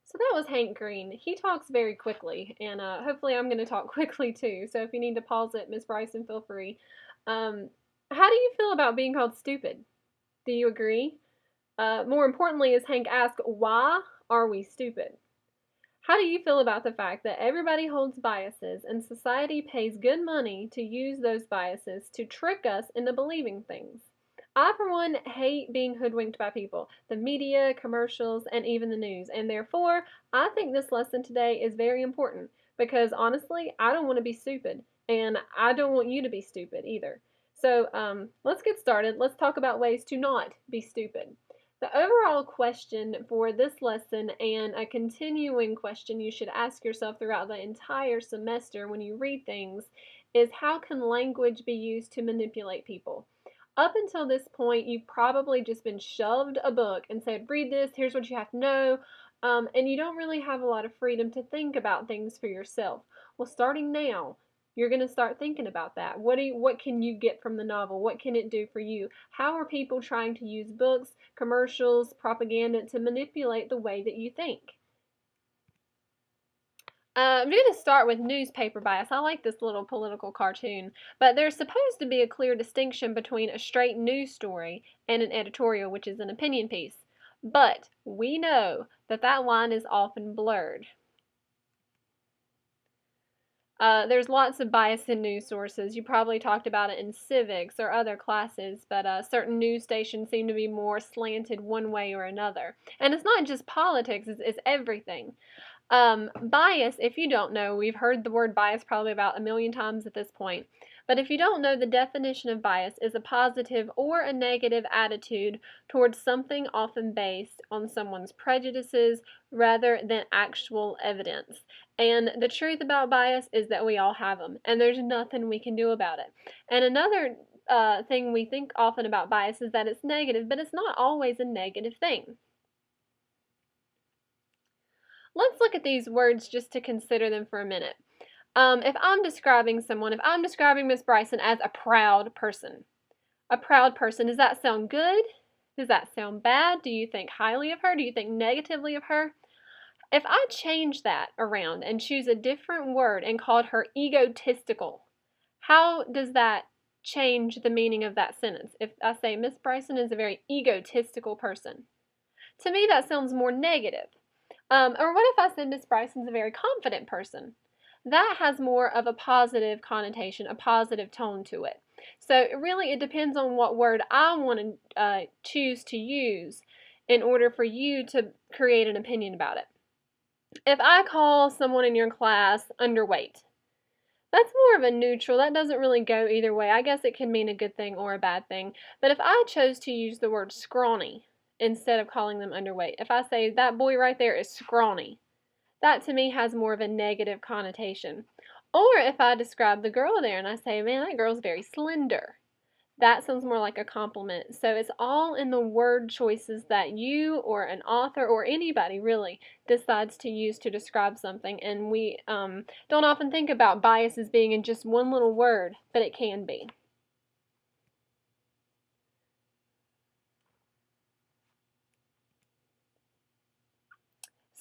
So that was Hank Green. He talks very quickly, and hopefully I'm going to talk quickly too. So if you need to pause it, Miss Bryson, feel free. Um, how do you feel about being called stupid? Do you agree? More importantly, is Hank asked, why are we stupid? How do you feel about the fact that everybody holds biases and society pays good money to use those biases to trick us into believing things? I, for one, hate being hoodwinked by people, the media, commercials, and even the news, and therefore, I think this lesson today is very important because honestly, I don't want to be stupid, and I don't want you to be stupid either. So, let's get started. Let's talk about ways to not be stupid. The overall question for this lesson, and a continuing question you should ask yourself throughout the entire semester when you read things, is how can language be used to manipulate people? Up until this point, you've probably just been shoved a book and said, read this, here's what you have to know, and you don't really have a lot of freedom to think about things for yourself. Well, starting now, you're going to start thinking about that. What can you get from the novel? What can it do for you? How are people trying to use books, commercials, propaganda to manipulate the way that you think? I'm going to start with newspaper bias. I like this little political cartoon, but there's supposed to be a clear distinction between a straight news story and an editorial, which is an opinion piece. But we know that that line is often blurred. There's lots of bias in news sources. You probably talked about it in civics or other classes, but certain news stations seem to be more slanted one way or another. And it's not just politics, it's everything. Bias, if you don't know, we've heard the word bias probably about a million times at this point. But if you don't know, the definition of bias is a positive or a negative attitude towards something often based on someone's prejudices rather than actual evidence. And the truth about bias is that we all have them, and there's nothing we can do about it. And another thing we think often about bias is that it's negative, but it's not always a negative thing. Let's look at these words just to consider them for a minute. If I'm describing someone, if I'm describing Miss Bryson as a proud person, does that sound good? Does that sound bad? Do you think highly of her? Do you think negatively of her? If I change that around and choose a different word and called her egotistical, how does that change the meaning of that sentence? If I say Miss Bryson is a very egotistical person, to me that sounds more negative. Or what if I said Miss Bryson's a very confident person? That has more of a positive connotation, a positive tone to it. So really it depends on what word I want to choose to use in order for you to create an opinion about it. If I call someone in your class underweight, that's more of a neutral. That doesn't really go either way. I guess it can mean a good thing or a bad thing. But if I chose to use the word scrawny instead of calling them underweight, if I say that boy right there is scrawny, that to me has more of a negative connotation. Or if I describe the girl there and I say, man, that girl's very slender, that sounds more like a compliment. So it's all in the word choices that you or an author or anybody really decides to use to describe something. And we don't often think about biases being in just one little word, but it can be.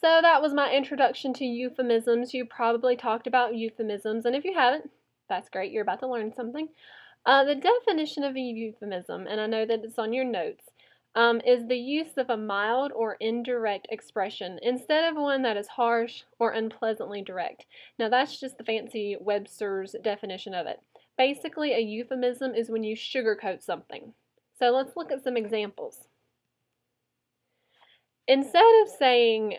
So that was my introduction to euphemisms. You probably talked about euphemisms, and if you haven't, that's great. You're about to learn something. The definition of a euphemism, and I know that it's on your notes, is the use of a mild or indirect expression instead of one that is harsh or unpleasantly direct. Now, that's just the fancy Webster's definition of it. Basically, a euphemism is when you sugarcoat something. So let's look at some examples. Instead of saying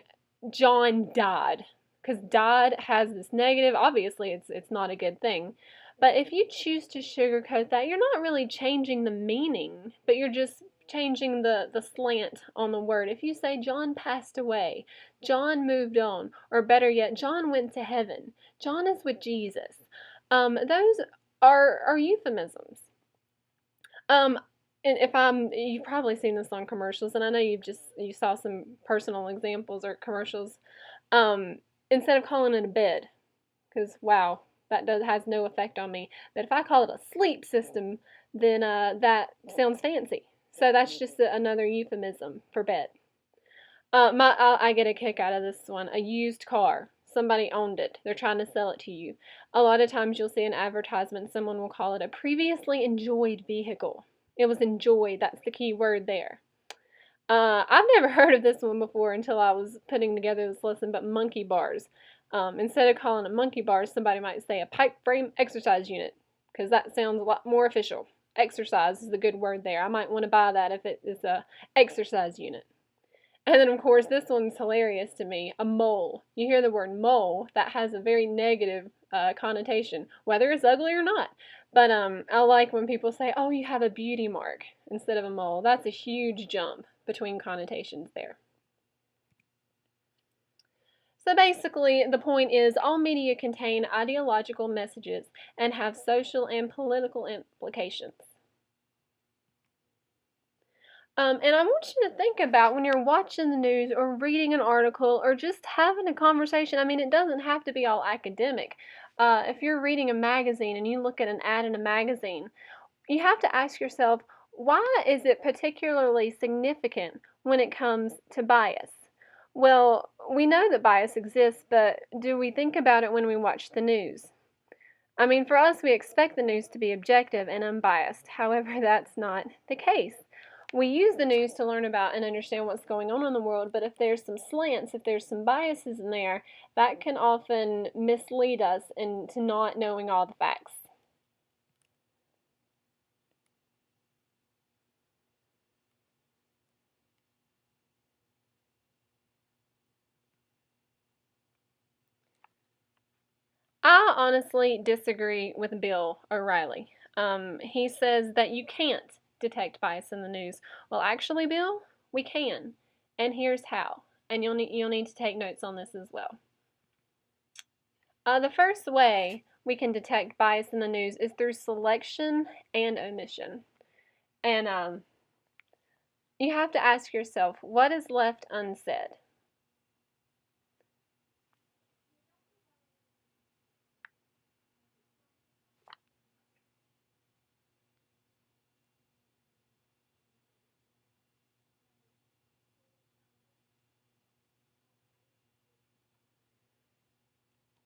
John died, because died has this negative, obviously it's not a good thing. But if you choose to sugarcoat that, you're not really changing the meaning, but you're just changing the slant on the word. If you say John passed away, John moved on, or better yet, John went to heaven, John is with Jesus, those are euphemisms. Um, and you've probably seen this on commercials, and I know you saw some personal examples or commercials. Instead of calling it a bed, because wow, that has no effect on me. But if I call it a sleep system, then that sounds fancy. So that's just another euphemism for bed. I get a kick out of this one. A used car. Somebody owned it. They're trying to sell it to you. A lot of times you'll see an advertisement, someone will call it a previously enjoyed vehicle. It was enjoyed. That's the key word there. I've never heard of this one before until I was putting together this lesson, but monkey bars. Instead of calling it monkey bars, somebody might say a pipe frame exercise unit, because that sounds a lot more official. Exercise is the good word there. I might want to buy that if it is a exercise unit. And then, of course, this one's hilarious to me. A mole. You hear the word mole, that has a very negative connotation, whether it's ugly or not. But I like when people say, oh, you have a beauty mark instead of a mole. That's a huge jump between connotations there. So basically, the point is all media contain ideological messages and have social and political implications. And I want you to think about when you're watching the news or reading an article or just having a conversation. I mean, it doesn't have to be all academic. If you're reading a magazine and you look at an ad in a magazine, you have to ask yourself, why is it particularly significant when it comes to bias? Well, we know that bias exists, but do we think about it when we watch the news? I mean, for us, we expect the news to be objective and unbiased. However, that's not the case. We use the news to learn about and understand what's going on in the world, but if there's some slants, if there's some biases in there, that can often mislead us into not knowing all the facts. I honestly disagree with Bill O'Reilly. He says that you can't detect bias in the news. Well, actually, Bill, we can, and here's how. And you'll need to take notes on this as well. The first way we can detect bias in the news is through selection and omission. And you have to ask yourself, what is left unsaid?